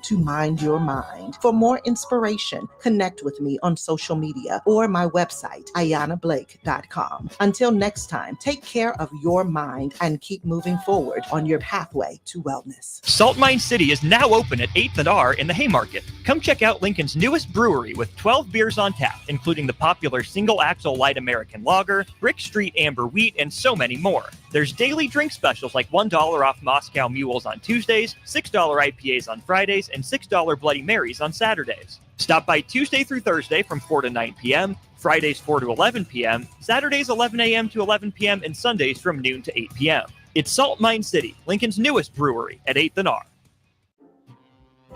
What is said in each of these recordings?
to mind your mind. For more inspiration, connect with me on social media or my website, ayanablake.com. Until next time, take care of your mind and keep moving forward on your pathway to wellness. Salt Mine City is now open at 8th and R in the Haymarket. Come check out Lincoln's newest brewery with 12 beers on tap, including the popular Single Axle Light American Lager, Brick Street Amber Wheat, and so many more. There's daily drink specials like $1 off Moscow Mules on Tuesdays, $6 IPAs on Fridays, and $6 Bloody Marys on Saturdays. Stop by Tuesday through Thursday from 4 to 9 p.m., Fridays 4 to 11 p.m., Saturdays 11 a.m. to 11 p.m., and Sundays from noon to 8 p.m. It's Salt Mine City, Lincoln's newest brewery at 8th and R.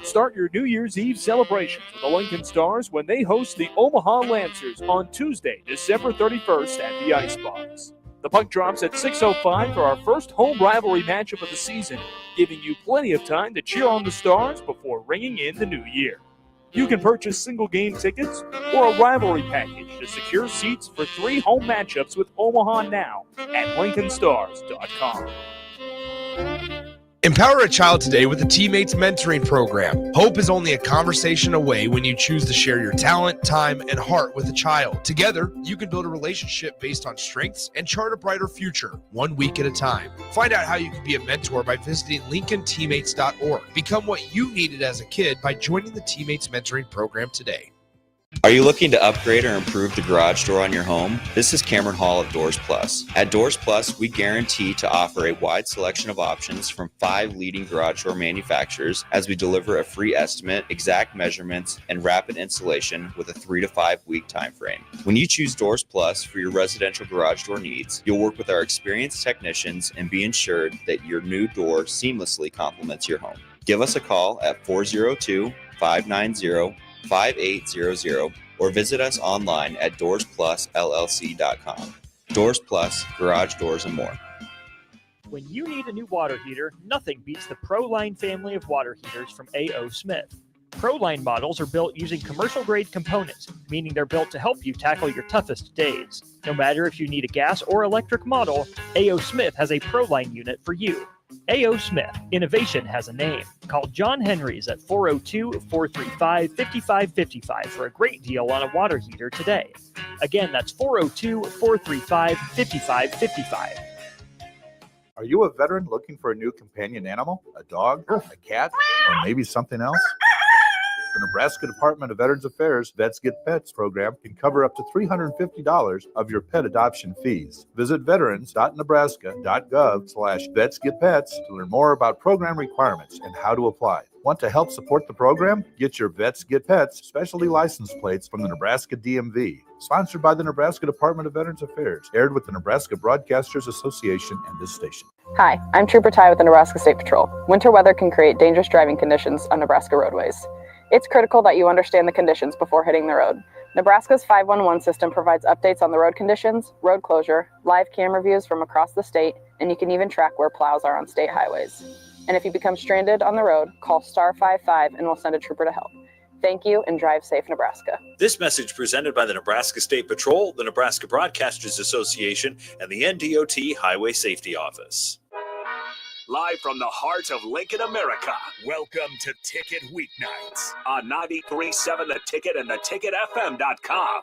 Start your New Year's Eve celebrations with the Lincoln Stars when they host the Omaha Lancers on Tuesday, December 31st at the Icebox. The puck drops at 6:05 for our first home rivalry matchup of the season, giving you plenty of time to cheer on the Stars before ringing in the new year. You can purchase single game tickets or a rivalry package to secure seats for 3 home matchups with Omaha now at LincolnStars.com. Empower a child today with the Teammates Mentoring Program. Hope is only a conversation away when you choose to share your talent, time, and heart with a child. Together, you can build a relationship based on strengths and chart a brighter future, 1 week at a time. Find out how you can be a mentor by visiting LincolnTeammates.org. Become what you needed as a kid by joining the Teammates Mentoring Program today. Are you looking to upgrade or improve the garage door on your home? This is Cameron Hall of Doors Plus. At Doors Plus, we guarantee to offer a wide selection of options from 5 leading garage door manufacturers as we deliver a free estimate, exact measurements, and rapid installation with a 3 to 5 week time frame. When you choose Doors Plus for your residential garage door needs, you'll work with our experienced technicians and be ensured that your new door seamlessly complements your home. Give us a call at 402-590-5800 or visit us online at DoorsPlusLLC.com. Doors Plus, garage doors and more. When you need a new water heater, nothing beats the ProLine family of water heaters from A.O. Smith. ProLine models are built using commercial-grade components, meaning they're built to help you tackle your toughest days. No matter if you need a gas or electric model, A.O. Smith has a ProLine unit for you. A.O. Smith, innovation has a name. Call John Henry's at 402-435-5555 for a great deal on a water heater today. Again, that's 402-435-5555. Are you a veteran looking for a new companion animal? A dog, a cat, or maybe something else? The Nebraska Department of Veterans Affairs Vets Get Pets program can cover up to $350 of your pet adoption fees. Visit veterans.nebraska.gov/vetsgetpets to learn more about program requirements and how to apply. Want to help support the program? Get your Vets Get Pets specialty license plates from the Nebraska DMV. Sponsored by the Nebraska Department of Veterans Affairs. Aired with the Nebraska Broadcasters Association and this station. Hi, I'm Trooper Ty with the Nebraska State Patrol. Winter weather can create dangerous driving conditions on Nebraska roadways. It's critical that you understand the conditions before hitting the road. Nebraska's 511 system provides updates on the road conditions, road closure, live camera views from across the state, and you can even track where plows are on state highways. And if you become stranded on the road, call star 55 and we'll send a trooper to help. Thank you and drive safe, Nebraska. This message presented by the Nebraska State Patrol, the Nebraska Broadcasters Association, and the NDOT Highway Safety Office. Live from the heart of Lincoln, America, welcome to Ticket Weeknights on 93.7 The Ticket and theticketfm.com.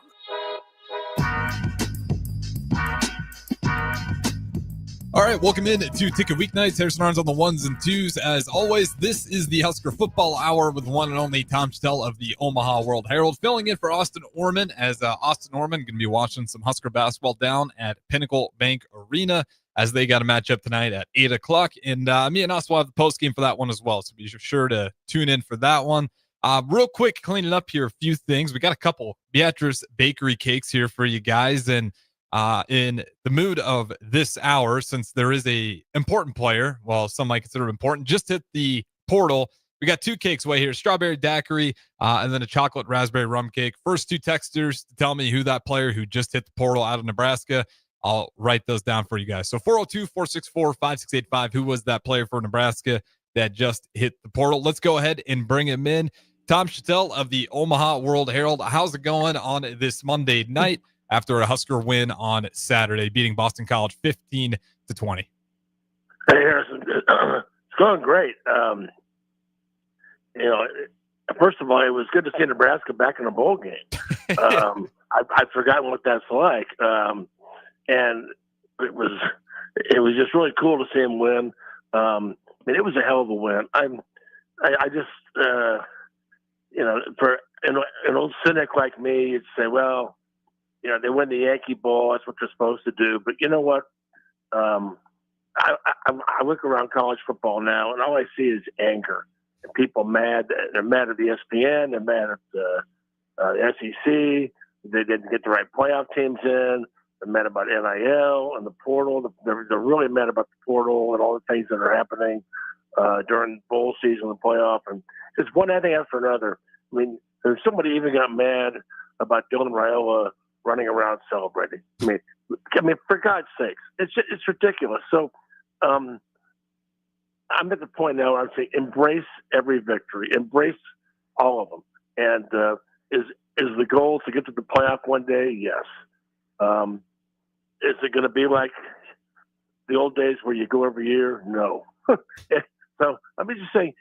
All right, welcome in to Ticket Weeknights. Harrison Arns on the ones and twos. As always, this is the Husker Football Hour with one and only Tom Shatel of the Omaha World Herald, filling in for Austin Orman, as Austin Orman going to be watching some Husker basketball down at Pinnacle Bank Arena, as they got a matchup tonight at 8 o'clock. And me and us will have the post game for that one as well, so be sure to tune in for that one. Real quick, cleaning up here a few things. We got a couple Beatrice Bakery cakes here for you guys. And in the mood of this hour, since there is a important player, well, some might consider important, just hit the portal. We got 2 cakes away here, strawberry daiquiri and then a chocolate raspberry rum cake. First 2 texters to tell me who that player who just hit the portal out of Nebraska, I'll write those down for you guys. So 402-464-5685, who was that player for Nebraska that just hit the portal? Let's go ahead and bring him in. Tom Shatel of the Omaha World Herald. How's it going on this Monday night after a Husker win on Saturday, beating Boston College 15-20? Hey, Harrison. It's going great. First of all, it was good to see Nebraska back in a bowl game. I'd forgotten what that's like, and it was just really cool to see him win. It was a hell of a win. I just for an old cynic like me, you'd say, well, they win the Yankee Bowl. That's what they're supposed to do. But you know what? I look around college football now, and all I see is anger. And people mad. They're mad at the ESPN. They're mad at the SEC. They didn't get the right playoff teams in. They're mad about NIL and the portal. They're really mad about the portal and all the things that are happening during bowl season and playoff. And it's one thing after another. I mean, there's somebody even got mad about Dylan Raiola running around celebrating. I mean, for God's sakes, it's ridiculous. So I'm at the point now where I'm saying embrace every victory, embrace all of them. And is the goal to get to the playoff one day? Yes. Is it going to be like the old days where you go every year? No. So let me just say,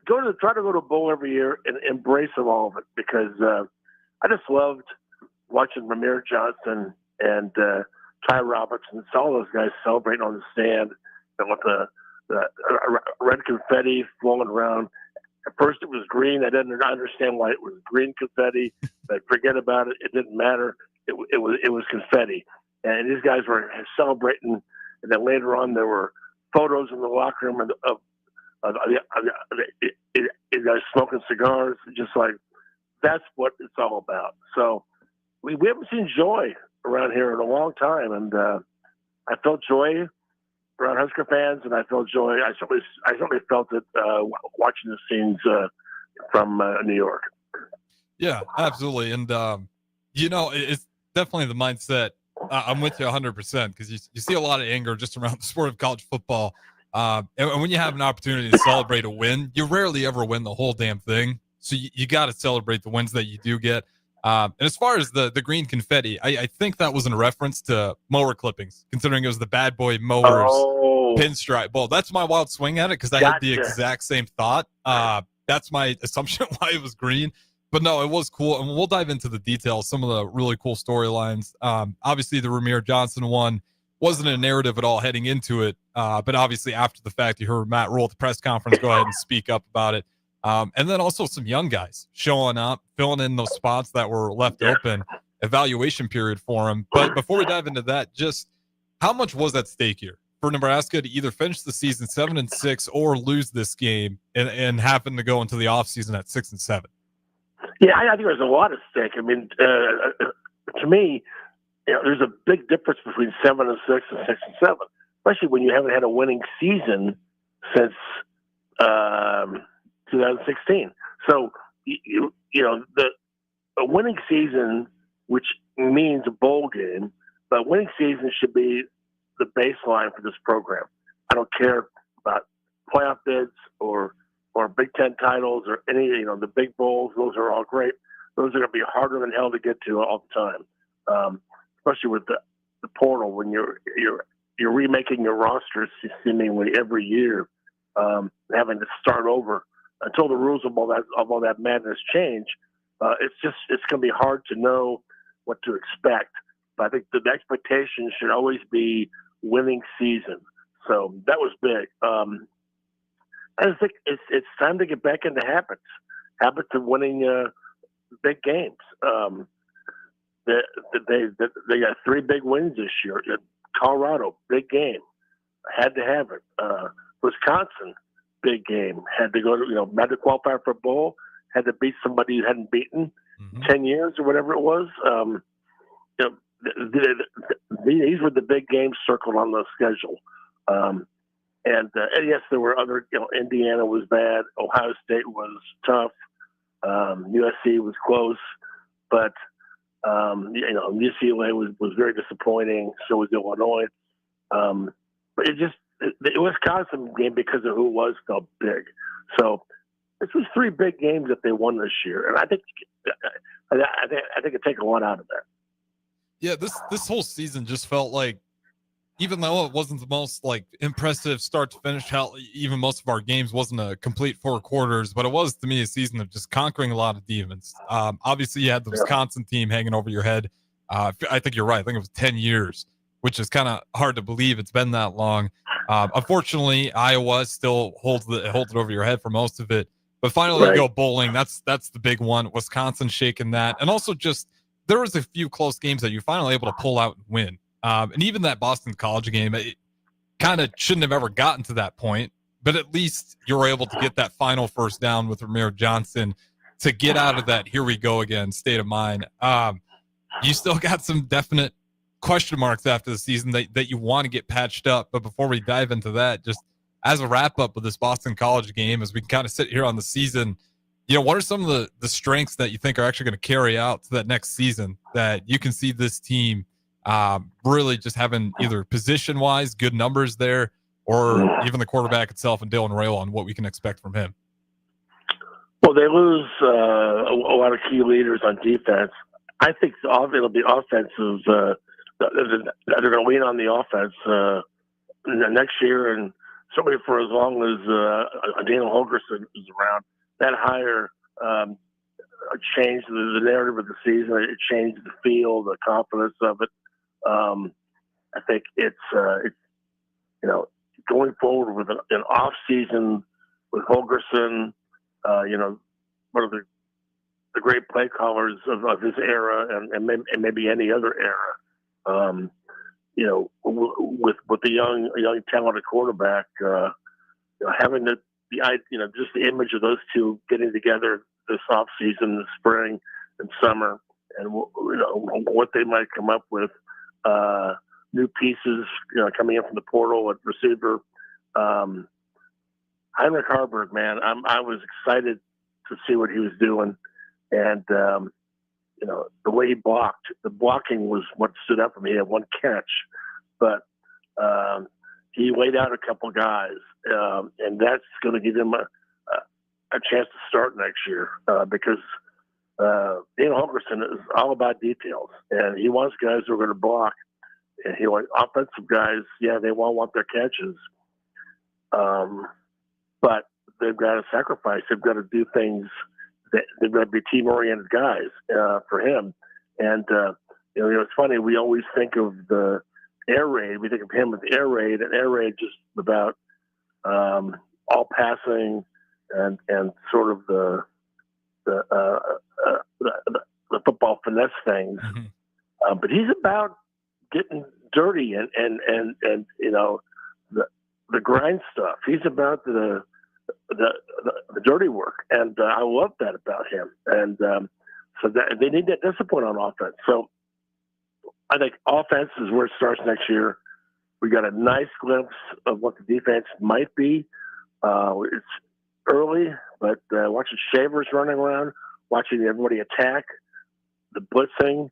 try to go to a bowl every year and embrace all of it, because I just loved watching Ramir Johnson and Ty Robertson, all those guys celebrating on the stand and with the red confetti flowing around. At first it was green. I didn't understand why it was green confetti, but forget about it. It didn't matter. It was confetti. And these guys were celebrating. And then later on there were photos in the locker room of guys smoking cigars. Just like, that's what it's all about. So we haven't seen joy around here in a long time. And I felt joy around Husker fans, and I felt joy. I certainly felt it watching the scenes from New York. Yeah, absolutely. And, it's definitely the mindset. I'm with you 100%, because you see a lot of anger just around the sport of college football. And when you have an opportunity to celebrate a win, you rarely ever win the whole damn thing. So you got to celebrate the wins that you do get. And as far as the green confetti, I think that was in reference to mower clippings, considering it was the Bad Boy Mowers Pinstripe Bowl. That's my wild swing at it, because I had the exact same thought. That's my assumption why it was green. But no, it was cool. And we'll dive into the details, some of the really cool storylines. Obviously, the Ramir Johnson one wasn't a narrative at all heading into it. But obviously, after the fact, you heard Matt Rule at the press conference go ahead and speak up about it. And then also some young guys showing up, filling in those spots that were left open, evaluation period for them. But before we dive into that, just how much was at stake here for Nebraska to either finish the season 7-6 or lose this game and happen to go into the offseason at 6-7? Yeah, I think there's a lot at stake. I mean, to me, there's a big difference between 7-6 and 6-7, especially when you haven't had a winning season since 2016. So, a winning season, which means a bowl game, but winning season should be the baseline for this program. I don't care about playoff bids or Big Ten titles or any, the big bowls. Those are all great. Those are going to be harder than hell to get to all the time, especially with the portal when you're remaking your rosters seemingly every year, having to start over until the rules of all that madness change. It's going to be hard to know what to expect. But I think the expectation should always be winning season. So that was big. I just think it's time to get back into habits of winning big games. They got 3 big wins this year. Colorado, big game, had to have it. Wisconsin, big game, had to go to had to qualify for a bowl, had to beat somebody you hadn't beaten 10 years or whatever it was. These were the big games circled on the schedule. And yes, there were other, Indiana was bad. Ohio State was tough. USC was close, but, UCLA was very disappointing. So was Illinois. But the Wisconsin game, because of who it was, felt big. So this was 3 big games that they won this year. And I think it take a lot out of that. Yeah, this whole season just felt like even though it wasn't the most impressive start to finish, hell, even most of our games wasn't a complete 4 quarters, but it was to me a season of just conquering a lot of demons. Obviously you had the Wisconsin team hanging over your head. I think you're right. I think it was 10 years, which is kind of hard to believe it's been that long. Unfortunately, Iowa still holds it over your head for most of it. But finally, you go bowling. That's the big one. Wisconsin shaking that, and also just there was a few close games that you're finally able to pull out and win. And even that Boston College game, it kind of shouldn't have ever gotten to that point. But at least you were able to get that final first down with Ramiro Johnson to get out of that here we go again state of mind. You still got some definite question marks after the season that you want to get patched up. But before we dive into that, just as a wrap up of this Boston College game, as we kind of sit here on the season, what are some of the strengths that you think are actually going to carry out to that next season that you can see this team really just having either position wise good numbers there, or even the quarterback itself and Dylan Rail on what we can expect from him? Well, they lose a lot of key leaders on defense. I think it'll be offensive. They're going to lean on the offense next year, and certainly for as long as Daniel Holgerson is around. That hire changed the narrative of the season. It changed the feel, the confidence of it. I think it's going forward with an off season with Holgerson. One of the great play callers of his era, and maybe any other era. With the young talented quarterback, having just the image of those two getting together this off season, the spring and summer, and what they might come up with, new pieces, coming in from the portal at receiver. Heinrich Harburg, man, I was excited to see what he was doing, and the way he blocked. The blocking was what stood out for me. He had one catch, but he laid out a couple guys, and that's going to give him a chance to start next year because Daniel Holgerson is all about details, and he wants guys who are going to block. And he wants offensive guys. Yeah, they won't want their catches, but they've got to sacrifice. They've got to do things. They've got to be team-oriented guys for him. And it's funny. We always think of the air raid. We think of him as air raid, and air raid just about all passing and sort of the football finesse things. Mm-hmm. But he's about getting dirty and the grind stuff. He's about the dirty work, and I love that about him. And so that they need that discipline on offense. So I think offense is where it starts next year. We got a nice glimpse of what the defense might be. It's early, but watching Shavers running around, watching everybody attack, the blitzing.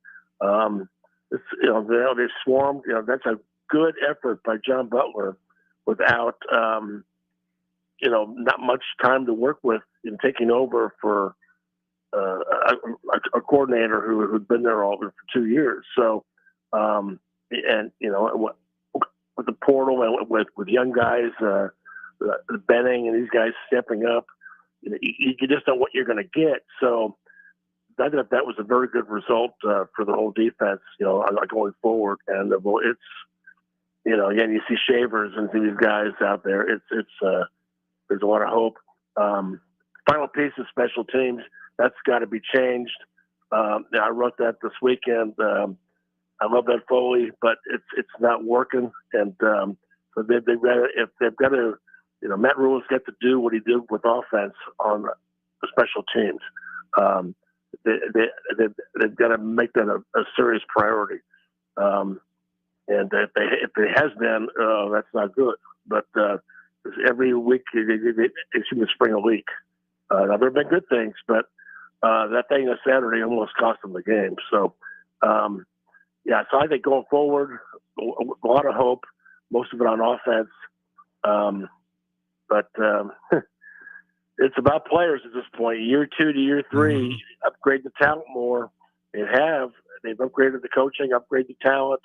They swarmed. That's a good effort by John Butler without not much time to work with in taking over for a coordinator who'd been there for 2 years. So, with the portal and with young guys, Benning and these guys stepping up, you just know what you're going to get. So I thought that was a very good result for the whole defense, going forward. And it's, again, you see Shavers and see these guys out there. There's a lot of hope. Final piece of special teams, that's got to be changed. I wrote that this weekend. I love that Foley, but it's not working. And so if they've got to, Matt Rule's got to do what he did with offense on the special teams. They've got to make that a serious priority. And if it has been, that's not good. But every week they seem to spring a leak. Now there have been good things, but that thing on Saturday almost cost them the game. So, so I think going forward, a lot of hope, most of it on offense. But it's about players at this point. Year 2 to year 3, upgrade the talent more. They've upgraded the coaching, upgrade the talent.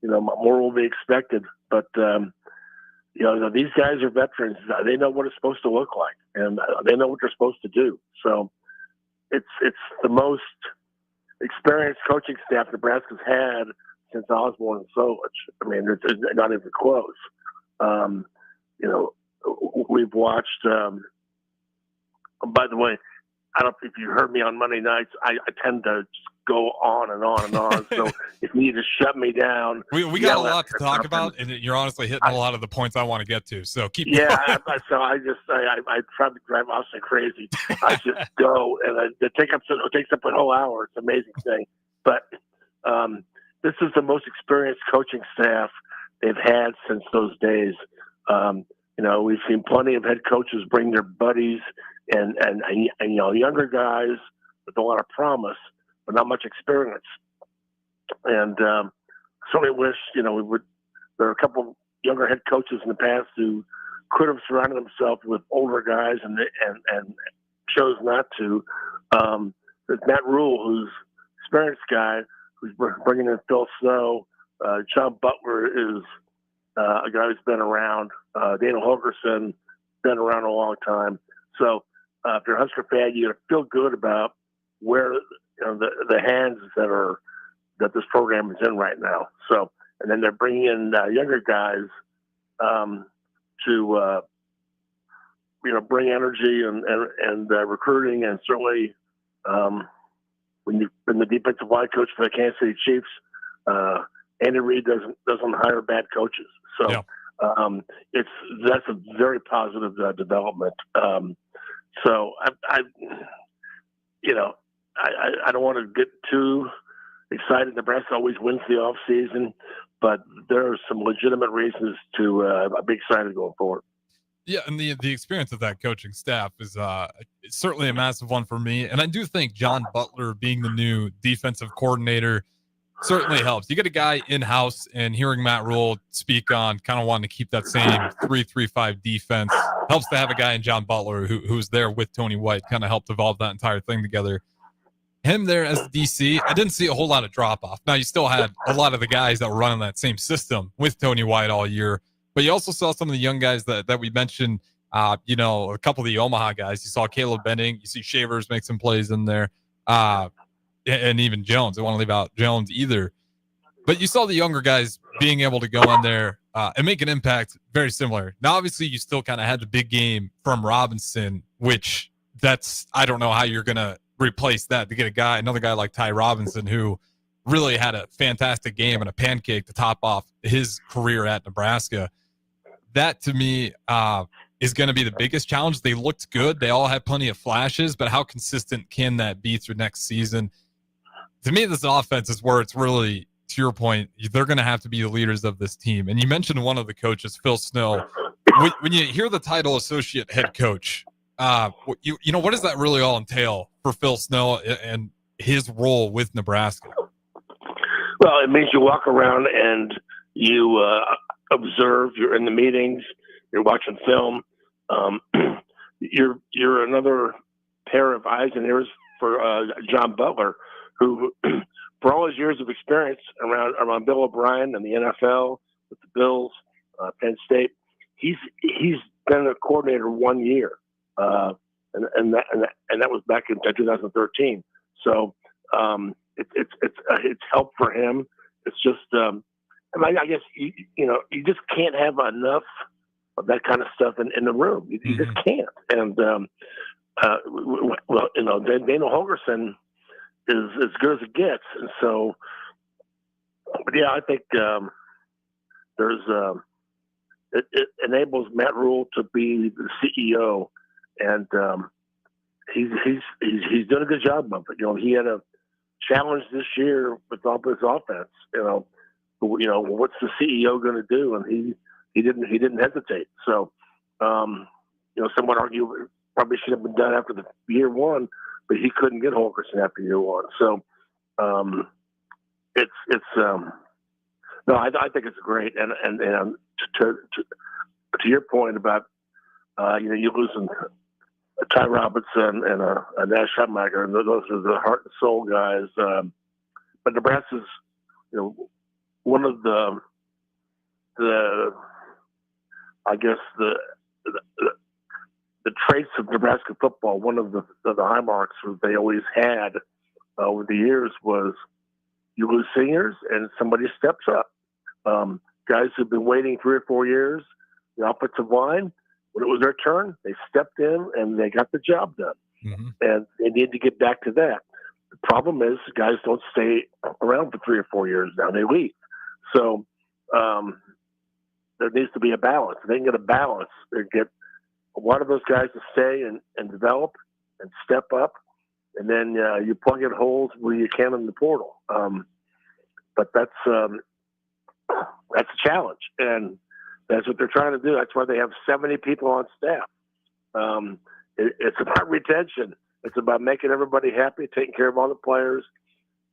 more will be expected. But these guys are veterans. They know what it's supposed to look like, and they know what they're supposed to do. So it's the most experienced coaching staff Nebraska's had since Osborne and Solich. I mean, it's not even close. We've watched. By the way, I don't know if you heard me on Monday nights. I tend to just go on and on and on. So if you need to shut me down, we got a lot to talk about, and you're honestly hitting a lot of the points I want to get to. So keep going. So I try to drive Austin crazy. I just go, and it takes up a whole hour. It's an amazing thing. But this is the most experienced coaching staff they've had since those days. We've seen plenty of head coaches bring their buddies and younger guys with a lot of promise, but not much experience. And certainly wish, there are a couple younger head coaches in the past who could have surrounded themselves with older guys and chose not to. There's Matt Rule, who's an experienced guy, who's bringing in Phil Snow. John Butler is a guy who's been around. Daniel Holgerson, been around a long time. So if you're a Husker fan, you got to feel good about where the hands that this program is in right now. So, and then they're bringing in younger guys to bring energy and recruiting, and certainly when you've been the defensive line coach for the Kansas City Chiefs, Andy Reid doesn't hire bad coaches. So that's a very positive development. So I don't want to get too excited. Nebraska always wins the off season, but there are some legitimate reasons to be excited going forward. Yeah, and the experience of that coaching staff is certainly a massive one for me. And I do think John Butler being the new defensive coordinator certainly helps. You get a guy in-house, and hearing Matt Rule speak on kind of wanting to keep that same 3-3-5 defense helps to have a guy in John Butler who's there with Tony White, kind of helped evolve that entire thing together. Him there as the DC, I didn't see a whole lot of drop-off. Now, you still had a lot of the guys that were running that same system with Tony White all year, but you also saw some of the young guys that we mentioned, a couple of the Omaha guys. You saw Caleb Benning. You see Shavers make some plays in there. And even Jones. I don't want to leave out Jones either. But you saw the younger guys being able to go in there and make an impact very similar. Now, obviously, you still kind of had the big game from Robinson, which I don't know how you're going to replace that to get another guy like Ty Robinson, who really had a fantastic game and a pancake to top off his career at Nebraska. That, to me, is going to be the biggest challenge. They looked good. They all had plenty of flashes, but how consistent can that be through next season? To me, this offense is where it's really, to your point, they're going to have to be the leaders of this team. And you mentioned one of the coaches, Phil Snow. When you hear the title associate head coach, what does that really all entail for Phil Snow and his role with Nebraska? Well, it means you walk around and you observe. You're in the meetings. You're watching film. You're another pair of eyes and ears for John Butler, who, for all his years of experience around Bill O'Brien and the NFL with the Bills, Penn State, he's been a coordinator 1 year, and that was back in 2013. So it's help for him. It's just I guess you just can't have enough of that kind of stuff in the room. You just can't. And Daniel Holgerson is as good as it gets. And so, but yeah, I think it enables Matt Rule to be the CEO, and he's done a good job of it. He had a challenge this year with his offense. What's the CEO going to do? And he didn't hesitate. So, some would argue it probably should have been done after the year one, but he couldn't get Holgerson after year one. So, I think it's great. And to your point about, you losing Ty Robinson and a Nash Hutmacher, and those are the heart and soul guys. But Nebraska's, one of the I guess the traits of Nebraska football, one of the high marks that they always had over the years was you lose seniors and somebody steps up. Guys who've been waiting 3 or 4 years, the offensive line, when it was their turn, they stepped in and they got the job done. Mm-hmm. And they need to get back to that. The problem is guys don't stay around for 3 or 4 years now. They leave. So there needs to be a balance. If they can get a balance, they get a lot of those guys to stay and develop and step up, and then you plug in holes where you can in the portal. But that's a challenge, and that's what they're trying to do. That's why they have 70 people on staff. It's about retention. It's about making everybody happy, taking care of all the players,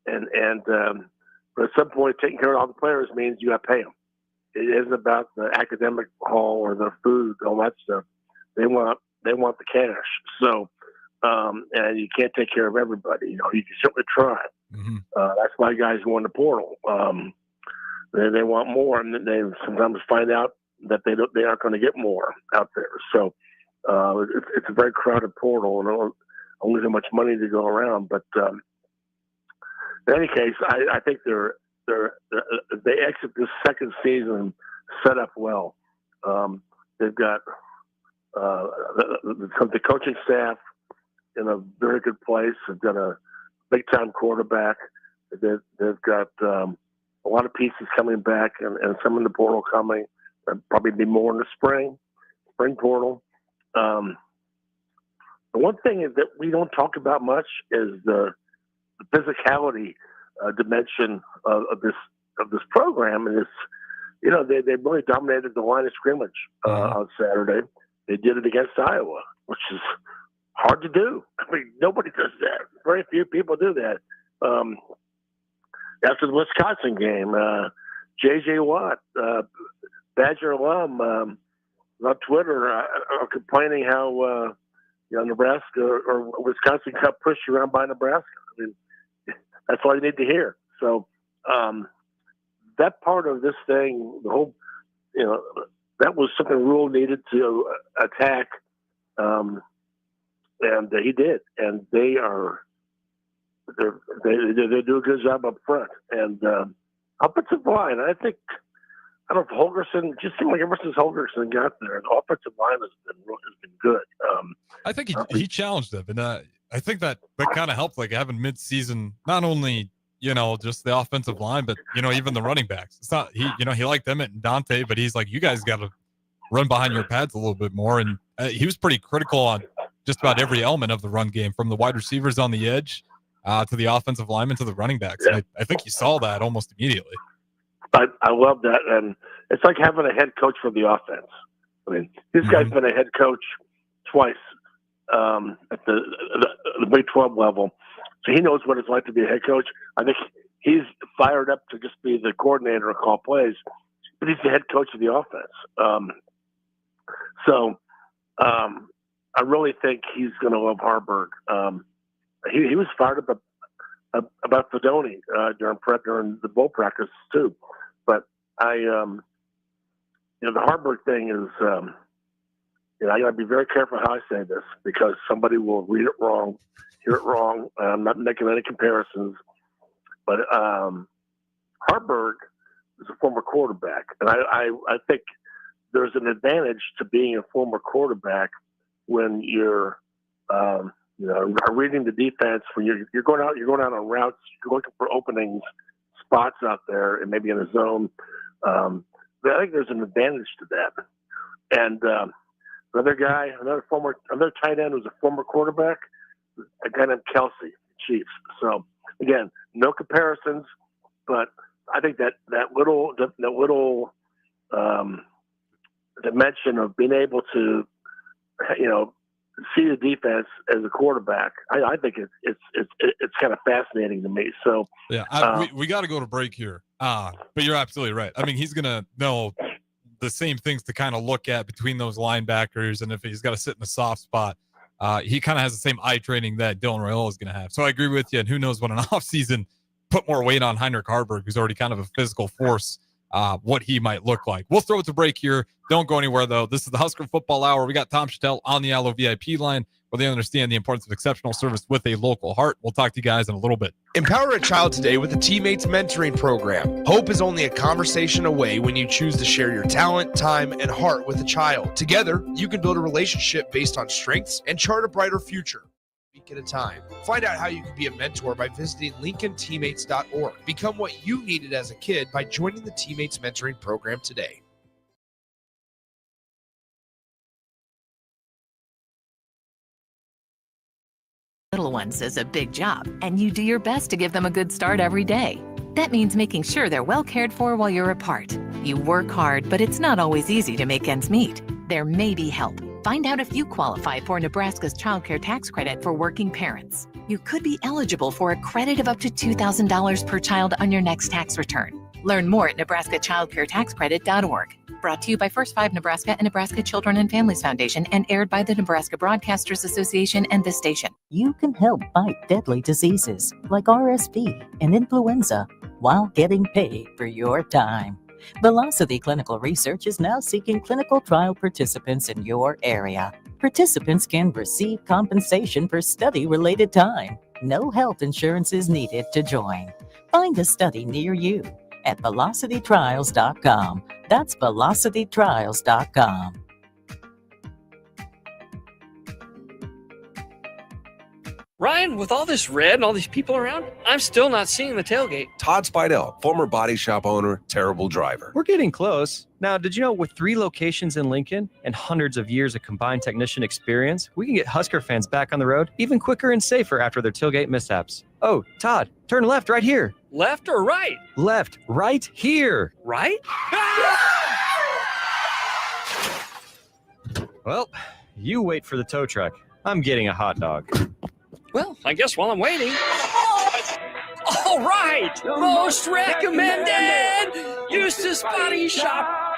but at some point, taking care of all the players means you got to pay them. It isn't about the academic hall or the food, all that stuff. They want the cash. So, and you can't take care of everybody. You can certainly try. Mm-hmm. That's why guys go in the portal. They want more, and they sometimes find out that they aren't going to get more out there. So it's a very crowded portal, and only so much money to go around. But in any case, I think they exit this second season set up well. They've got the coaching staff in a very good place. They've got a big-time quarterback. They've got a lot of pieces coming back, and some in the portal coming. There'll probably be more in the spring portal. The one thing that we don't talk about much is the physicality dimension of this program. And it's, they really dominated the line of scrimmage on Saturday. They did it against Iowa, which is hard to do. I mean, nobody does that. Very few people do that. After the Wisconsin game, J.J. Watt, Badger alum, on Twitter, are complaining how Nebraska or Wisconsin got pushed around by Nebraska. I mean, that's all you need to hear. So that part of this thing, the whole, that was something Rule needed to attack, and he did. And they do a good job up front. And offensive line, I don't know if Holgerson, just seemed like ever since Holgerson got there, the offensive line has been good. I think he challenged them, and I think that kind of helped, like having mid-season, not only just the offensive line, but even the running backs. It's not he liked them and Dante, but he's like, you guys got to run behind your pads a little bit more, and he was pretty critical on just about every element of the run game, from the wide receivers on the edge to the offensive linemen to the running backs. Yeah. And I think you saw that almost immediately. I love that, and it's like having a head coach for the offense. I mean, this guy's been a head coach twice at the Big 12 level, so he knows what it's like to be a head coach. I think he's fired up to just be the coordinator and call plays, but he's the head coach of the offense. So I really think he's going to love Harburg. He was fired up about Fedoni during the bowl practice too. But the Harburg thing is, I got to be very careful how I say this, because somebody will read it wrong, hear it wrong. I'm not making any comparisons, but Harburg is a former quarterback, and I think there's an advantage to being a former quarterback when you're reading the defense, when you're going out on routes, you're looking for openings, spots out there, and maybe in a zone. I think there's an advantage to that. And another tight end who's a former quarterback, a guy named Kelsey, Chiefs. So again, no comparisons, but I think that little dimension of being able to, see the defense as a quarterback, I think it's kind of fascinating to me. So yeah, we got to go to break here. But you're absolutely right. I mean, he's gonna know the same things to kind of look at between those linebackers, and if he's got to sit in a soft spot, he kind of has the same eye training that Dylan Raiola is going to have. So I agree with you. And who knows what an offseason put more weight on Heinrich Harburg, who's already kind of a physical force, what he might look like. We'll throw it to break here. Don't go anywhere, though. This is the Husker Football Hour. We got Tom Shatel on the Allo VIP line, where they understand the importance of exceptional service with a local heart. We'll talk to you guys in a little bit. Empower a child today with the Teammates Mentoring Program. Hope is only a conversation away when you choose to share your talent, time, and heart with a child. Together, you can build a relationship based on strengths and chart a brighter future. At a time. Find out how you can be a mentor by visiting lincolnteammates.org. Become what you needed as a kid by joining the Teammates Mentoring Program today. Little ones is a big job, and you do your best to give them a good start every day. That means making sure they're well cared for while you're apart. You work hard, but it's not always easy to make ends meet. There may be help. Find out if you qualify for Nebraska's Child Care Tax Credit for working parents. You could be eligible for a credit of up to $2,000 per child on your next tax return. Learn more at nebraskachildcaretaxcredit.org. Brought to you by First 5 Nebraska and Nebraska Children and Families Foundation, and aired by the Nebraska Broadcasters Association and this station. You can help fight deadly diseases like RSV and influenza while getting paid for your time. Velocity Clinical Research is now seeking clinical trial participants in your area. Participants can receive compensation for study-related time. No health insurance is needed to join. Find a study near you at velocitytrials.com. That's velocitytrials.com. Ryan, with all this red and all these people around, I'm still not seeing the tailgate. Todd Spidell, former body shop owner, terrible driver. We're getting close. Now, did you know with 3 locations in Lincoln and hundreds of years of combined technician experience, we can get Husker fans back on the road even quicker and safer after their tailgate mishaps? Oh, Todd, turn left right here. Left or right? Left, right here. Right? Well, you wait for the tow truck. I'm getting a hot dog. Well, I guess while I'm waiting. All right! Most recommended! Eustace Body Shop!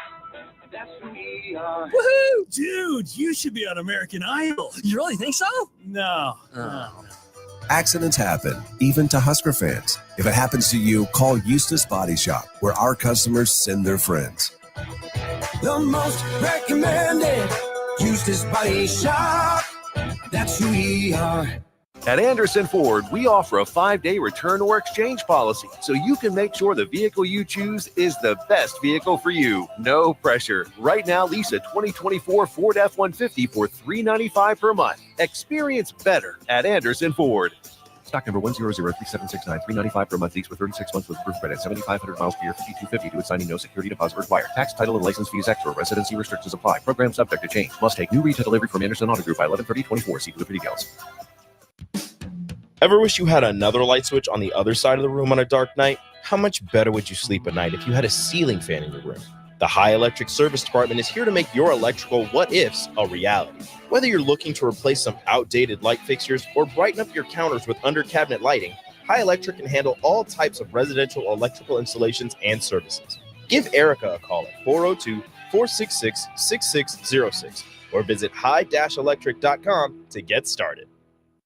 Woohoo! Dude, you should be on American Idol. You really think so? No. Accidents happen, even to Husker fans. If it happens to you, call Eustace Body Shop, where our customers send their friends. The most recommended Eustace Body Shop. That's who we are. At Anderson Ford, we offer a 5-day return or exchange policy, so you can make sure the vehicle you choose is the best vehicle for you. No pressure. Right now, lease a 2024 Ford F-150 for $395 per month. Experience better at Anderson Ford. Stock number 1003769, $395 per month lease for 36 months with approved credit, 7,500 miles per year, $5,250 to assigning, no security deposit required. Tax, title, and license fees extra. Residency restrictions apply. Program subject to change. Must take new retail delivery from Anderson Auto Group by 11/30/24. See delivery details. Ever wish you had another light switch on the other side of the room on a dark night? How much better would you sleep at night if you had a ceiling fan in your room? The High Electric Service Department is here to make your electrical what-ifs a reality. Whether you're looking to replace some outdated light fixtures or brighten up your counters with under-cabinet lighting, High Electric can handle all types of residential electrical installations and services. Give Erica a call at 402-466-6606 or visit high-electric.com to get started.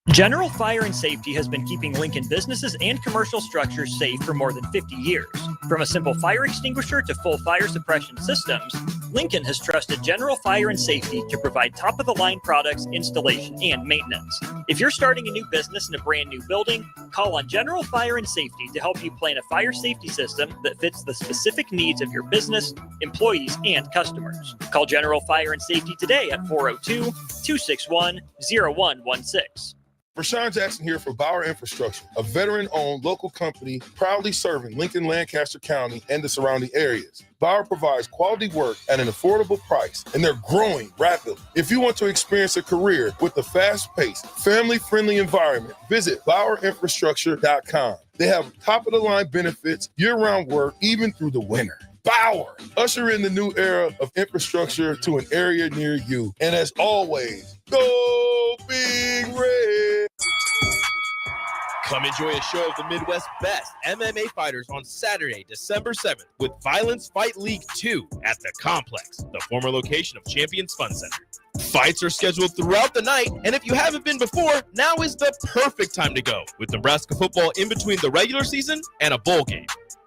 General Fire and Safety has been keeping Lincoln businesses and commercial structures safe for more than 50 years. From a simple fire extinguisher to full fire suppression systems, Lincoln has trusted General Fire and Safety to provide top-of-the-line products, installation, and maintenance. If you're starting a new business in a brand new building, call on General Fire and Safety to help you plan a fire safety system that fits the specific needs of your business, employees, and customers. Call General Fire and Safety today at 402-261-0116. Rashawn Jackson here for Bauer Infrastructure, a veteran-owned local company proudly serving Lincoln, Lancaster County, and the surrounding areas. Bauer provides quality work at an affordable price, and they're growing rapidly. If you want to experience a career with a fast-paced, family-friendly environment, visit BauerInfrastructure.com. They have top-of-the-line benefits, year-round work, even through the winter. Bauer, usher in the new era of infrastructure to an area near you. And as always, go Big Red! Come enjoy a show of the Midwest's best MMA fighters on Saturday, December 7th with Violence Fight League 2 at the Complex, the former location of Champions Fun Center. Fights are scheduled throughout the night, and if you haven't been before, now is the perfect time to go, with Nebraska football in between the regular season and a bowl game.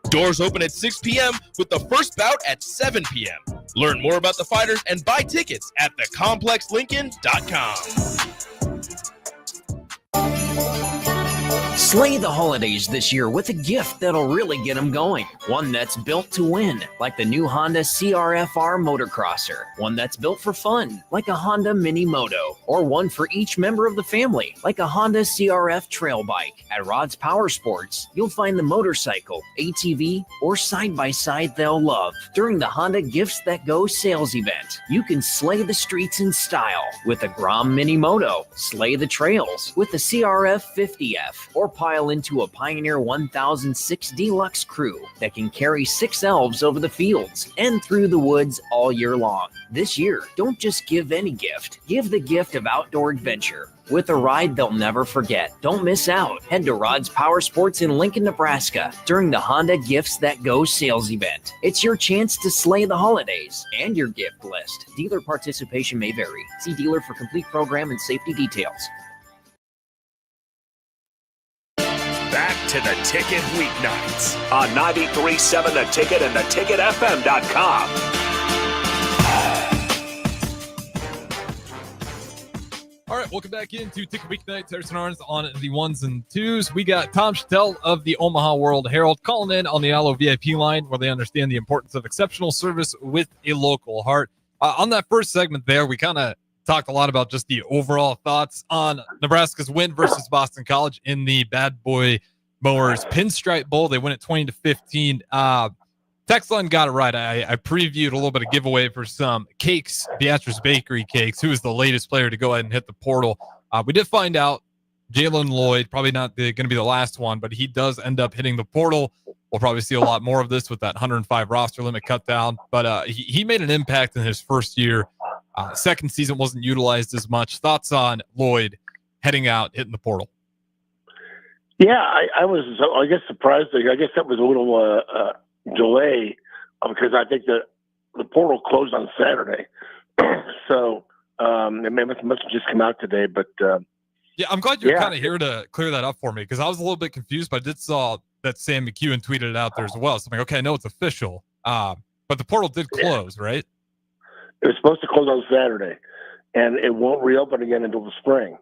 Doors open at 6 p.m. with the first bout at 7 p.m. Learn more about the fighters and buy tickets at thecomplexlincoln.com. Slay the holidays this year with a gift that'll really get them going. One that's built to win, like the new Honda CRF-R Motocrosser. One that's built for fun, like a Honda Mini Moto. Or one for each member of the family, like a Honda CRF Trail Bike. At Rod's Power Sports, you'll find the motorcycle, ATV, or side-by-side they'll love. During the Honda Gifts That Go sales event, you can slay the streets in style with a Grom Mini Moto, slay the trails with the CRF 50F, or pile into a Pioneer 1006 Deluxe Crew that can carry 6 elves over the fields and through the woods all year long. This year, don't just give any gift. Give the gift of outdoor adventure with a ride they'll never forget. Don't miss out. Head to Rod's Power Sports in Lincoln, Nebraska during the Honda Gifts That Go sales event. It's your chance to slay the holidays and your gift list. Dealer participation may vary. See dealer for complete program and safety details. Back to the Ticket weeknights on 93.7 The Ticket and theticketfm.com. All right, welcome back into Ticket Weeknights. Harrison Arns on the ones and twos. We got Tom Shatel of the Omaha World Herald calling in on the Allo VIP line, where they understand the importance of exceptional service with a local heart. On that first segment there, we kind of talked a lot about just the overall thoughts on Nebraska's win versus Boston College in the Bad Boy Mowers Pinstripe Bowl. They win at 20-15. Texlan got it right. I previewed a little bit of giveaway for some cakes, Beatrice Bakery cakes. Who is the latest player to go ahead and hit the portal? We did find out Jalen Lloyd, probably not going to be the last one, but he does end up hitting the portal. We'll probably see a lot more of this with that 105 roster limit cut down. But he made an impact in his first year. Second season wasn't utilized as much. Thoughts on Lloyd heading out, hitting the portal? Yeah, I was, I guess, surprised. I guess that was a little delay because I think the portal closed on Saturday. So it must have just come out today. But yeah, I'm glad you're kind of here to clear that up for me, because I was a little bit confused, but I did saw that Sam McEwen tweeted it out there as well. So I'm like, okay, I know it's official. But the portal did close, right? It was supposed to close on Saturday, and it won't reopen again until the spring.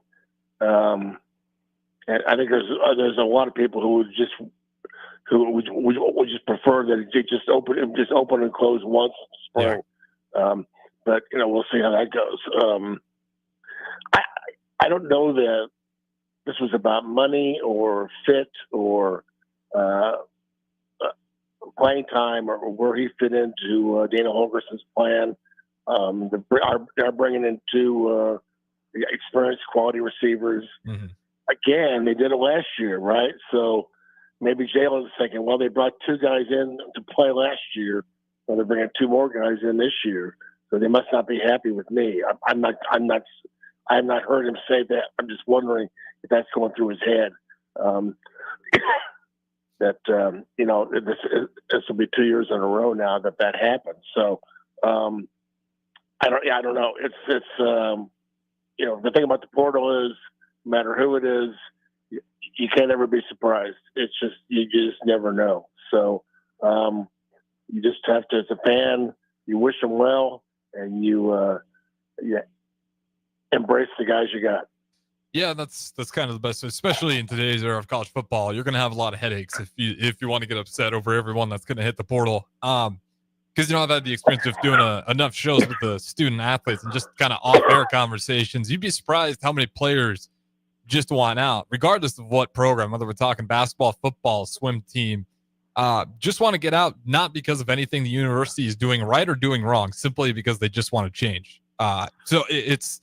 And I think there's a lot of people who would just prefer that it just open and close once in the spring. Yeah. But we'll see how that goes. I don't know that this was about money or fit or playing time or where he fit into Dana Holgerson's plan. They're bringing in two experienced quality receivers. Mm-hmm. Again, they did it last year, right? So maybe Jalen's thinking, well, they brought 2 guys in to play last year, so they're bringing 2 more guys in this year. So they must not be happy with me. I have not heard him say that. I'm just wondering if that's going through his head. This will be 2 years in a row now that happened. So I don't know. It's the thing about the portal is, no matter who it is, you can't ever be surprised. It's just you just never know. So you just have to, as a fan, you wish them well, and you embrace the guys you got. Yeah, that's kind of the best, especially in today's era of college football. You're going to have a lot of headaches if you want to get upset over everyone that's going to hit the portal. Because I've had the experience of doing enough shows with the student athletes and just kind of off-air conversations. You'd be surprised how many players just want out, regardless of what program, whether we're talking basketball, football, swim team, just want to get out, not because of anything the university is doing right or doing wrong, simply because they just want to change. So it's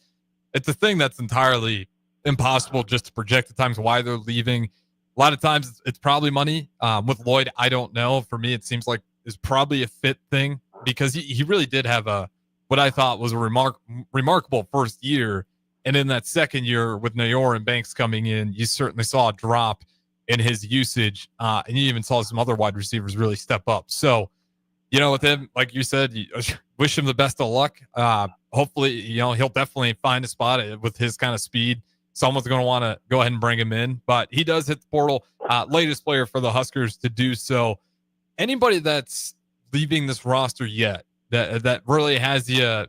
a thing that's entirely impossible just to project the times why they're leaving. A lot of times it's probably money. With Lloyd, I don't know. For me, it seems like it's probably a fit thing, because he really did have what I thought was a remarkable first year. And in that second year with Nayor and Banks coming in, you certainly saw a drop in his usage. And you even saw some other wide receivers really step up. So, with him, like you said, you wish him the best of luck. Hopefully, he'll definitely find a spot with his kind of speed. Someone's going to want to go ahead and bring him in, but he does hit the portal. Latest player for the Huskers to do so. Anybody that's leaving this roster yet that really has you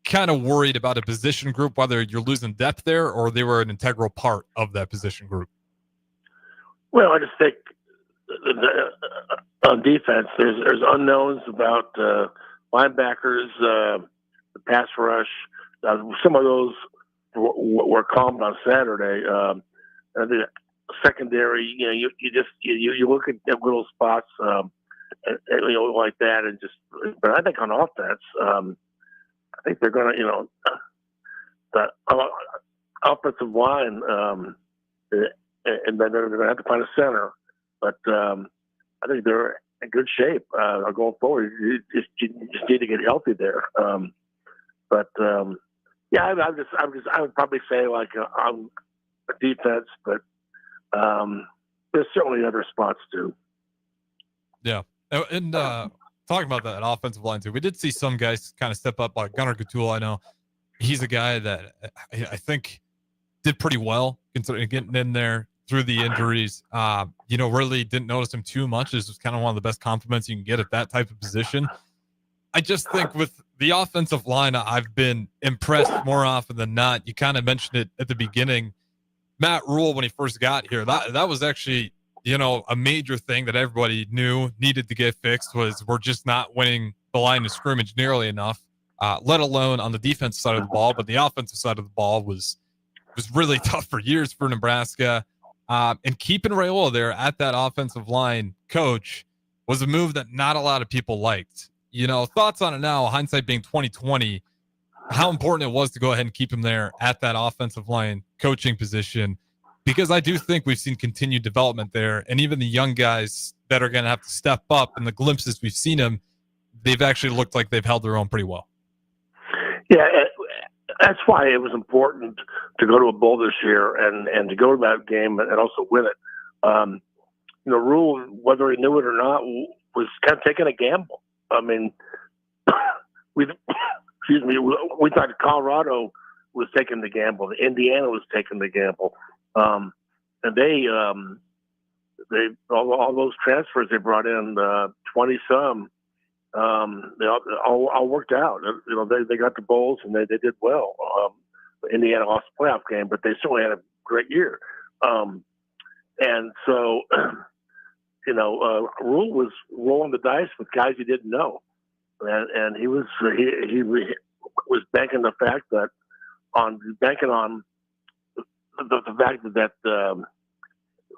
kind of worried about a position group, whether you're losing depth there or they were an integral part of that position group? Well, I just think on defense, there's unknowns about linebackers, the pass rush. Some of those were calmed on Saturday. The secondary, you look at little spots, like that, and but I think on offense, I think they're going to, the offensive line, and then they're going to have to find a center. But I think they're in good shape going forward. You just need to get healthy there. I would probably say on a defense, but there's certainly other spots too. Yeah, and talking about that offensive line too, we did see some guys kind of step up, like Gunnar Gutul. I know he's a guy that I think did pretty well considering getting in there through the injuries. Really didn't notice him too much. This was kind of one of the best compliments you can get at that type of position. I just think with the offensive line, I've been impressed more often than not. You kind of mentioned it at the beginning. Matt Rule, when he first got here, that was actually, a major thing that everybody knew needed to get fixed was we're just not winning the line of scrimmage nearly enough, let alone on the defensive side of the ball. But the offensive side of the ball was really tough for years for Nebraska. And keeping Raiola there at that offensive line coach was a move that not a lot of people liked. Thoughts on it now, hindsight being 2020, how important it was to go ahead and keep him there at that offensive line coaching position, because I do think we've seen continued development there. And even the young guys that are going to have to step up, and the glimpses we've seen them, they've actually looked like they've held their own pretty well. Yeah, that's why it was important to go to a bowl this year and to go to that game and also win it. Rule, whether he knew it or not, was kind of taking a gamble. I mean, we thought Colorado was taking the gamble. Indiana was taking the gamble. And they all those transfers they brought in, 20 some, they all worked out. They got the bowls and they did well. Indiana lost the playoff game, but they certainly had a great year. And so, Rule was rolling the dice with guys he didn't know, and he was banking on the fact that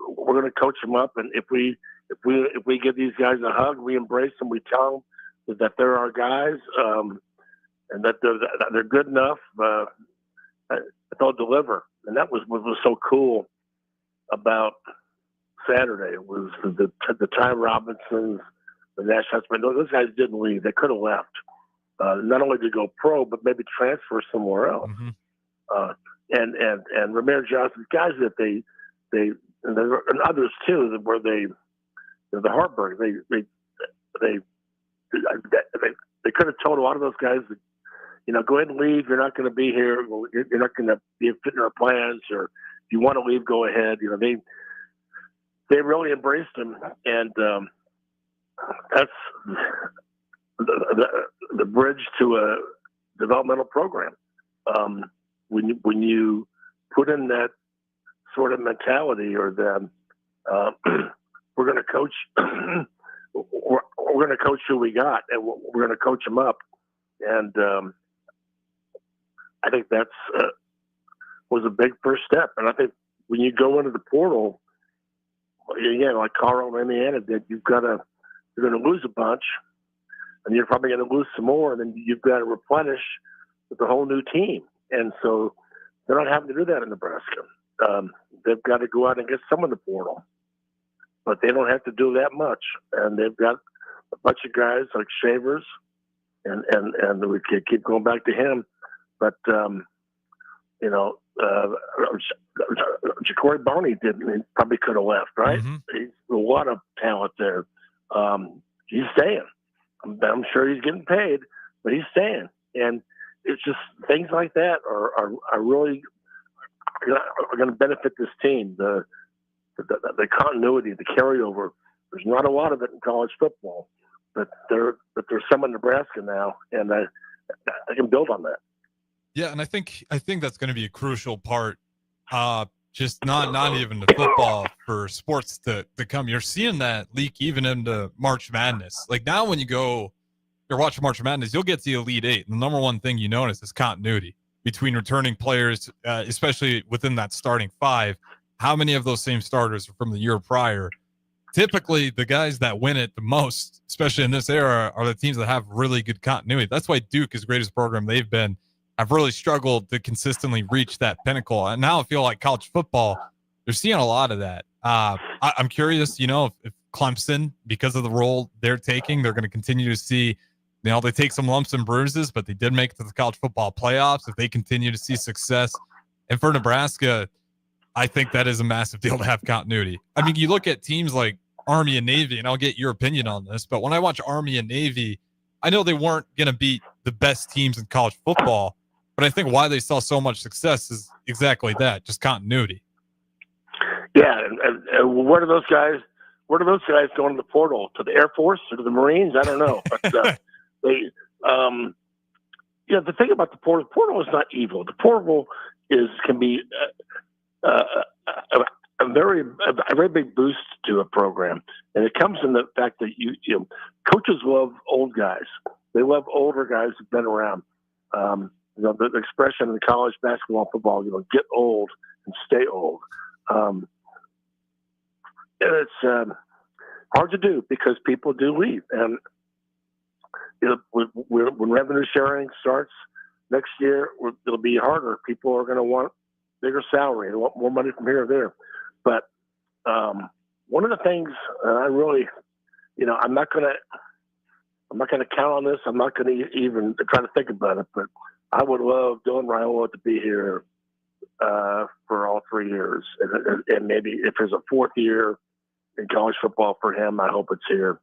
we're going to coach them up, and if we give these guys a hug, we embrace them, we tell them that they're our guys, and that they're good enough, they'll deliver. And that was what was so cool about Saturday was the Ty Robinsons, the Nash Husband. Those guys didn't leave; they could have left. Not only to go pro, but maybe transfer somewhere else. Mm-hmm. And Ramirez Johnson, guys that they and others too, where the Harburg, they could have told a lot of those guys that, go ahead and leave. You're not going to be here. You're not going to be fit in our plans. Or if you want to leave, go ahead. They really embraced him, and that's the bridge to a developmental program. When you put in that sort of mentality, or we're going to coach, we're going to coach who we got, and we're going to coach them up, and I think that's was a big first step. And I think when you go into the portal, again, like Colorado and Indiana did, you're going to lose a bunch, and you're probably going to lose some more, and then you've got to replenish with a whole new team. And so they're not having to do that in Nebraska. They've got to go out and get some in the portal, but they don't have to do that much. And they've got a bunch of guys like Shavers, and we could keep going back to him. But Ja'Cory Barney didn't. He probably could have left, right? Mm-hmm. He's a lot of talent there. He's staying. I'm sure he's getting paid, but he's staying. And it's just things like that are really going to benefit this team. The continuity, the carryover. There's not a lot of it in college football, but there's some in Nebraska now, and I can build on that. Yeah, and I think that's going to be a crucial part. Just not even the football, for sports to come. You're seeing that leak even into March Madness. Like now, when you're watching March Madness, you'll get to the Elite Eight. And the number one thing you notice is continuity between returning players, especially within that starting five. How many of those same starters are from the year prior? Typically, the guys that win it the most, especially in this era, are the teams that have really good continuity. That's why Duke, as great as program they've been, have really struggled to consistently reach that pinnacle. And now I feel like college football, they're seeing a lot of that. I'm curious, if Clemson, because of the role they're taking, they're going to continue to see, they take some lumps and bruises, but they did make it to the college football playoffs. If they continue to see success, and for Nebraska, I think that is a massive deal to have continuity. I mean, you look at teams like Army and Navy, and I'll get your opinion on this, but when I watch Army and Navy, I know they weren't going to beat the best teams in college football, but I think why they saw so much success is exactly that, just continuity. Yeah, and where do those guys go into the portal? To the Air Force or to the Marines? I don't know. But the thing about the portal is not evil. The portal can be a very big boost to a program, and it comes in the fact that you coaches love old guys. They love older guys who've been around. The expression in college basketball and football, get old and stay old. And it's hard to do because people do leave. And when revenue sharing starts next year, it'll be harder. People are going to want bigger salary. They want more money from here or there. But one of the things I really, I'm not going to count on this. I'm not going to even try to think about it, but I would love Dylan Raiola to be here for all 3 years. And maybe if there's a fourth year in college football for him, I hope it's here.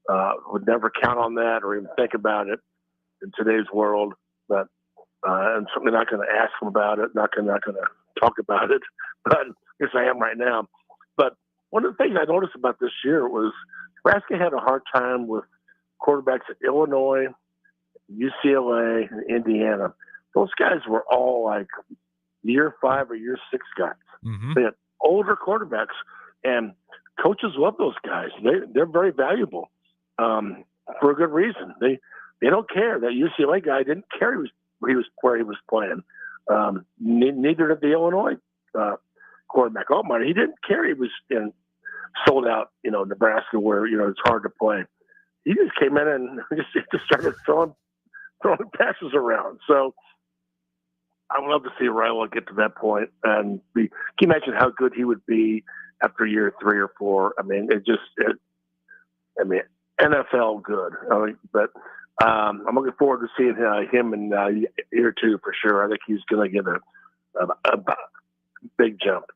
Would never count on that or even think about it in today's world. But I'm certainly not going to ask him about it, not going to talk about it. But yes, I am right now. But one of the things I noticed about this year was Nebraska had a hard time with quarterbacks at Illinois, UCLA, and Indiana. Those guys were all like year 5 or year 6 guys. Mm-hmm. They had older quarterbacks, and coaches love those guys. They're very valuable for a good reason. They don't care. That UCLA guy didn't care where he was playing. Neither did the Illinois quarterback. Altmaier, he didn't care. He was sold out, Nebraska, where it's hard to play. He just came in and just started throwing passes around. So I would love to see Raiola get to that point. And can you imagine how good he would be after year 3 or 4? I mean, NFL good. But I'm looking forward to seeing him in year 2 for sure. I think he's going to get a big jump.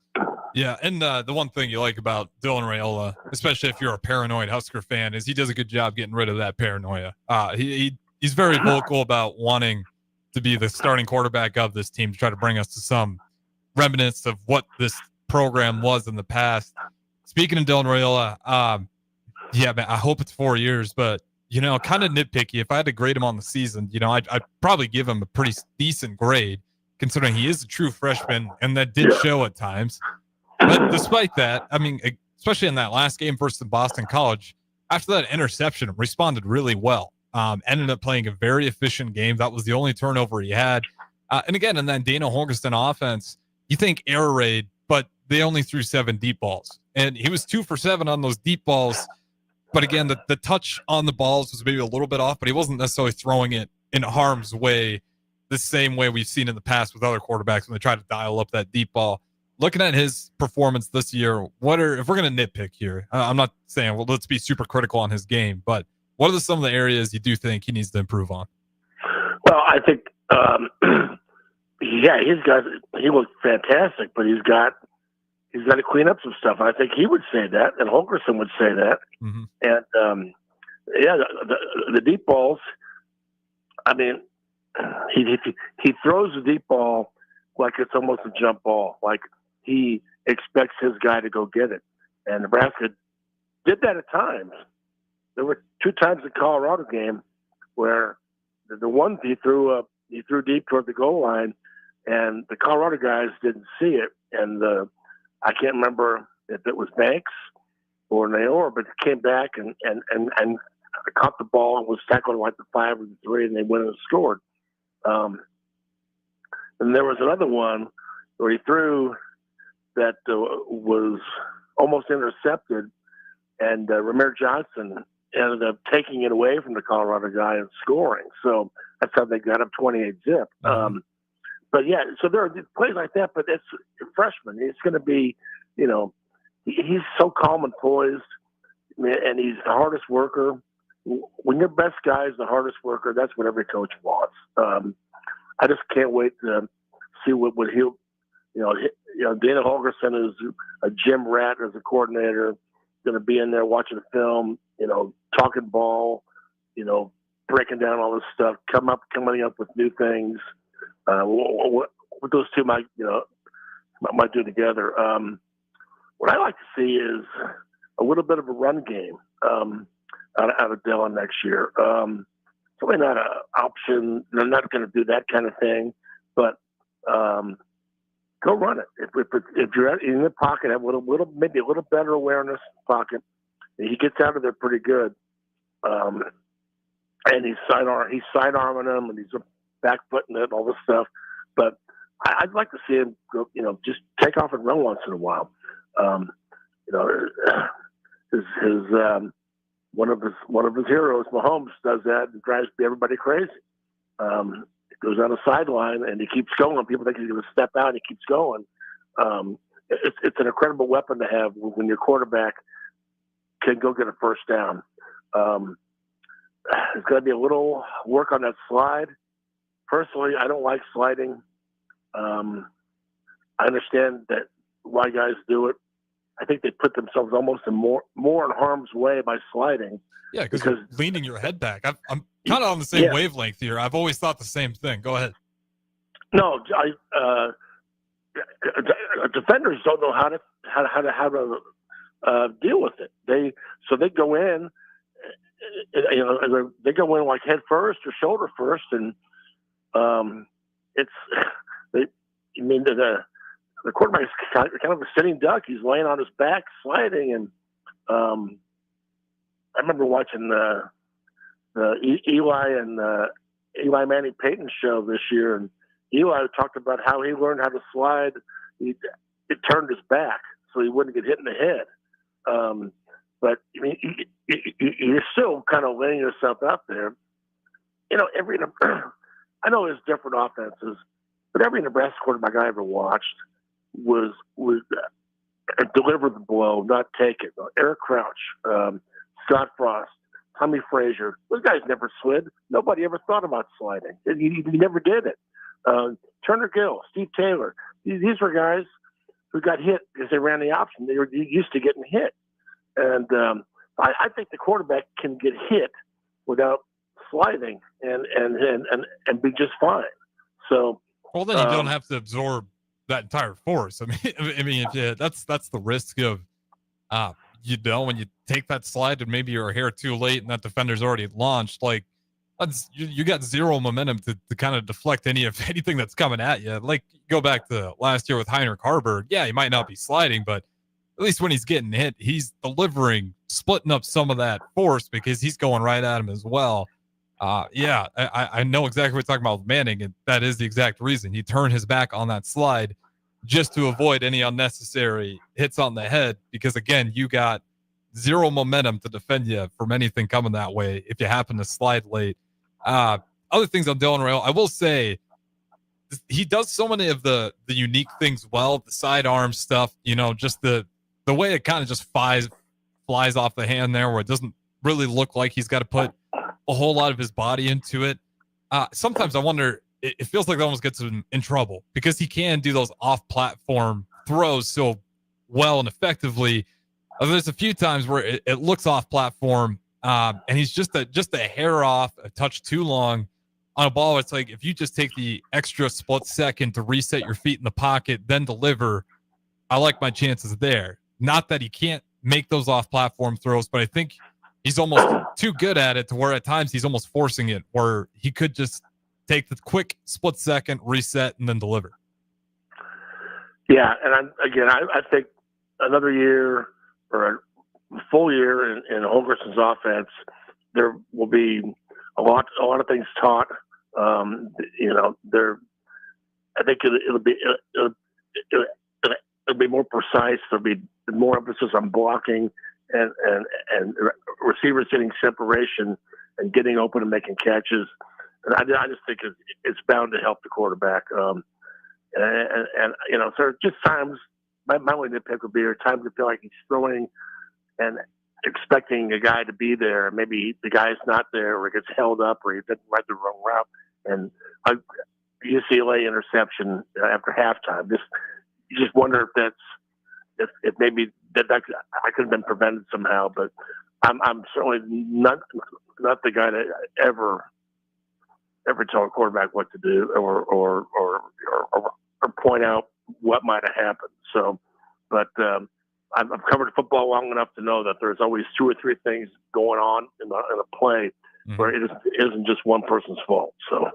Yeah, and the one thing you like about Dylan Raiola, especially if you're a paranoid Husker fan, is he does a good job getting rid of that paranoia. He's very vocal about wanting to be the starting quarterback of this team to try to bring us to some remnants of what this program was in the past. Speaking of Dylan Raiola, yeah, man, I hope it's 4 years, but kind of nitpicky. If I had to grade him on the season, I'd probably give him a pretty decent grade, considering he is a true freshman, and that did show at times. But despite that, I mean, especially in that last game versus Boston College, after that interception, responded really well. Ended up playing a very efficient game. That was the only turnover he had. And again, in that Dana Holgerson offense, you think air raid, but they only threw 7 deep balls. And he was 2 for 7 on those deep balls. But again, the touch on the balls was maybe a little bit off, but he wasn't necessarily throwing it in harm's way the same way we've seen in the past with other quarterbacks when they try to dial up that deep ball. Looking at his performance this year, if we're going to nitpick here, I'm not saying, well, let's be super critical on his game, but what are some of the areas you do think he needs to improve on? Well, I think Yeah, he looked fantastic, but he's got to clean up some stuff. I think he would say that, and Holgerson would say that. Mm-hmm. And the deep balls. I mean, he throws the deep ball like it's almost a jump ball, like he expects his guy to go get it. And Nebraska did that at times. There were 2 times in the Colorado game where the one he threw deep toward the goal line, and the Colorado guys didn't see it. And I can't remember if it was Banks or Naor, but it came back and caught the ball and was tackled like the 5 or the 3, and they went and scored. And there was another one where he threw that was almost intercepted, and Ramir Johnson ended up taking it away from the Colorado guy and scoring. So that's how they got up 28 zip. But yeah, so there are plays like that, but it's a freshman. It's going to be, he's so calm and poised, and he's the hardest worker. When your best guy is the hardest worker, that's what every coach wants. I just can't wait to see what he'll, Dana Holgerson is a gym rat as a coordinator, going to be in there watching the film, talking ball, breaking down all this stuff, coming up with new things. What those two might do together. What I like to see is a little bit of a run game out of Dillon next year. It's really not an option. They're not going to do that kind of thing, but go run it. If you're in the pocket, have maybe a little better awareness in the pocket. He gets out of there pretty good, and he's sidearming them, and he's back footing it, all this stuff. But I'd like to see him go, just take off and run once in a while. One of his heroes, Mahomes, does that and drives everybody crazy. Goes on the sideline and he keeps going. People think he's going to step out and he keeps going. It's an incredible weapon to have when your quarterback can go get a first down. There's got to be a little work on that slide. Personally, I don't like sliding. I understand that why guys do it. I think they put themselves almost in more in harm's way by sliding. Yeah, because you're leaning your head back. I'm kind of on the same wavelength here. I've always thought the same thing. Go ahead. No, defenders don't know how to deal with it. They go in, they go in like head first or shoulder first, and the quarterback is kind of a sitting duck. He's laying on his back, sliding, and I remember watching the Eli Manning Payton show this year, and Eli talked about how he learned how to slide. It turned his back so he wouldn't get hit in the head. But I mean, you're still kind of laying yourself out there. I know there's different offenses, but every Nebraska quarterback I ever watched was deliver the blow, not take it. Eric Crouch, Scott Frost, Tommy Frazier, those guys never slid. Nobody ever thought about sliding. He never did it. Turner Gill, Steve Taylor, these were guys who got hit because they ran the option. They were used to getting hit. And I think the quarterback can get hit without sliding and be just fine. So, well, then you don't have to absorb that entire force. I mean, that's the risk of, when you take that slide and maybe you're a hair too late and that defender's already launched, like you got zero momentum to kind of deflect anything that's coming at you. Like go back to last year with Heinrich Harburg. Yeah, he might not be sliding, but at least when he's getting hit, he's delivering, splitting up some of that force because he's going right at him as well. I know exactly what you're talking about with Manning, and that is the exact reason. He turned his back on that slide just to avoid any unnecessary hits on the head because, again, you got zero momentum to defend you from anything coming that way if you happen to slide late. Other things on Dillon Rail, I will say he does so many of the unique things well, the sidearm stuff, just the way it kind of just flies off the hand there where it doesn't really look like he's got to put a whole lot of his body into it. Sometimes I wonder, it feels like that almost gets him in trouble because he can do those off-platform throws so well and effectively. There's a few times where it looks off-platform, and he's just a hair off, a touch too long on a ball. It's like if you just take the extra split second to reset your feet in the pocket, then deliver, I like my chances there. Not that he can't make those off-platform throws, but I think he's almost too good at it to where at times he's almost forcing it, where he could just take the quick split second, reset, and then deliver. Yeah, and I think another year or a full year in Holgerson's offense, there will be a lot of things taught. I think it'll be more precise. There'll be more emphasis on blocking and receivers getting separation and getting open and making catches. And I just think it's bound to help the quarterback. So just times, my only nitpick would be times I feel like he's throwing and expecting a guy to be there. Maybe the guy's not there, or he gets held up, or he didn't run the wrong route. And UCLA interception after halftime. You just wonder if maybe that I could have been prevented somehow. But I'm certainly not the guy to ever tell a quarterback what to do or point out what might have happened. So, but I've covered football long enough to know that there's always two or three things going on in a play where it isn't just one person's fault. So,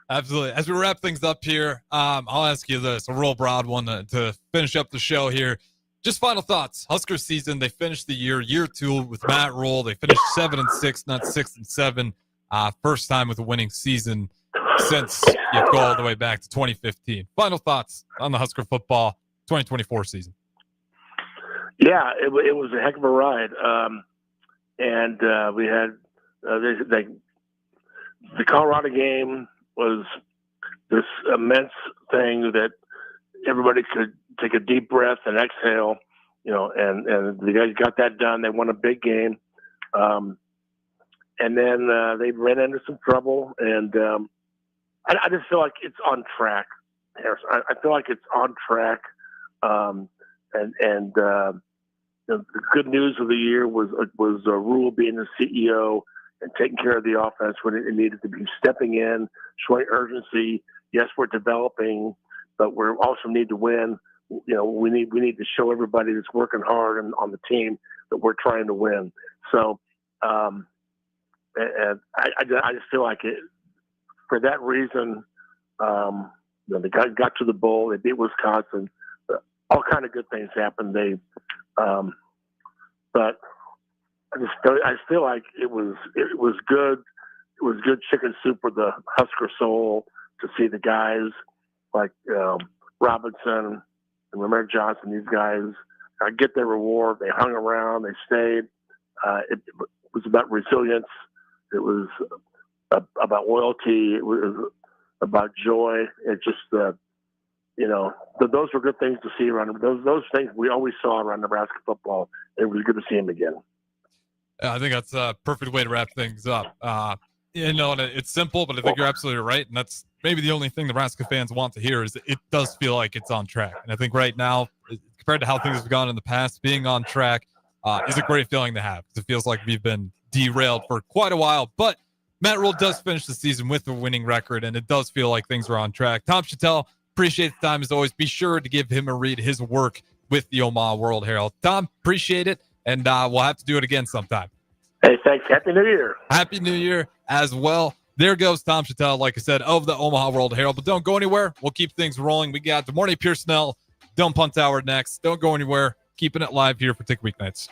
absolutely. As we wrap things up here, I'll ask you this, a real broad one to finish up the show here. Just final thoughts. Huskers season, they finished the year 2 with Matt Rule. They finished 7-6, not 6-7. First time with a winning season since you go all the way back to 2015. Final thoughts on the Husker football 2024 season. Yeah, it was a heck of a ride. And we had the Colorado game was this immense thing that everybody could take a deep breath and exhale, and the guys got that done. They won a big game. And then they ran into some trouble, and I just feel like it's on track, Harrison. I feel like it's on track. The good news of the year was Rule being the CEO and taking care of the offense when it needed to be, stepping in, showing urgency. Yes, we're developing, but we also need to win. We need to show everybody that's working hard and on the team that we're trying to win. So, and I just feel like it, for that reason, the guys got to the bowl. They beat Wisconsin. All kind of good things happened. But I feel like it was good. It was good chicken soup for the Husker soul to see the guys like Robinson and Romero Johnson. These guys get their reward. They hung around. They stayed. It was about resilience. It was about loyalty. It was about joy. It just, those were good things to see around. Those things we always saw around Nebraska football. It was good to see them again. I think that's a perfect way to wrap things up. And it's simple, but I think you're absolutely right. And that's maybe the only thing Nebraska fans want to hear is it does feel like it's on track. And I think right now, compared to how things have gone in the past, being on track is a great feeling to have. It feels like we've been derailed for quite a while, but Matt Rule does finish the season with a winning record, and it does feel like things are on track. Tom Shatel, appreciate the time as always. Be sure to give him a read, his work with the Omaha World Herald. Tom, appreciate it, and we'll have to do it again sometime. Hey, thanks. Happy New Year. Happy New Year as well. There goes Tom Shatel, like I said, of the Omaha World Herald. But don't go anywhere. We'll keep things rolling. We got DeMornay Piersonell, Don't Punt Hour next. Don't go anywhere. Keeping it live here for Tick Weeknights.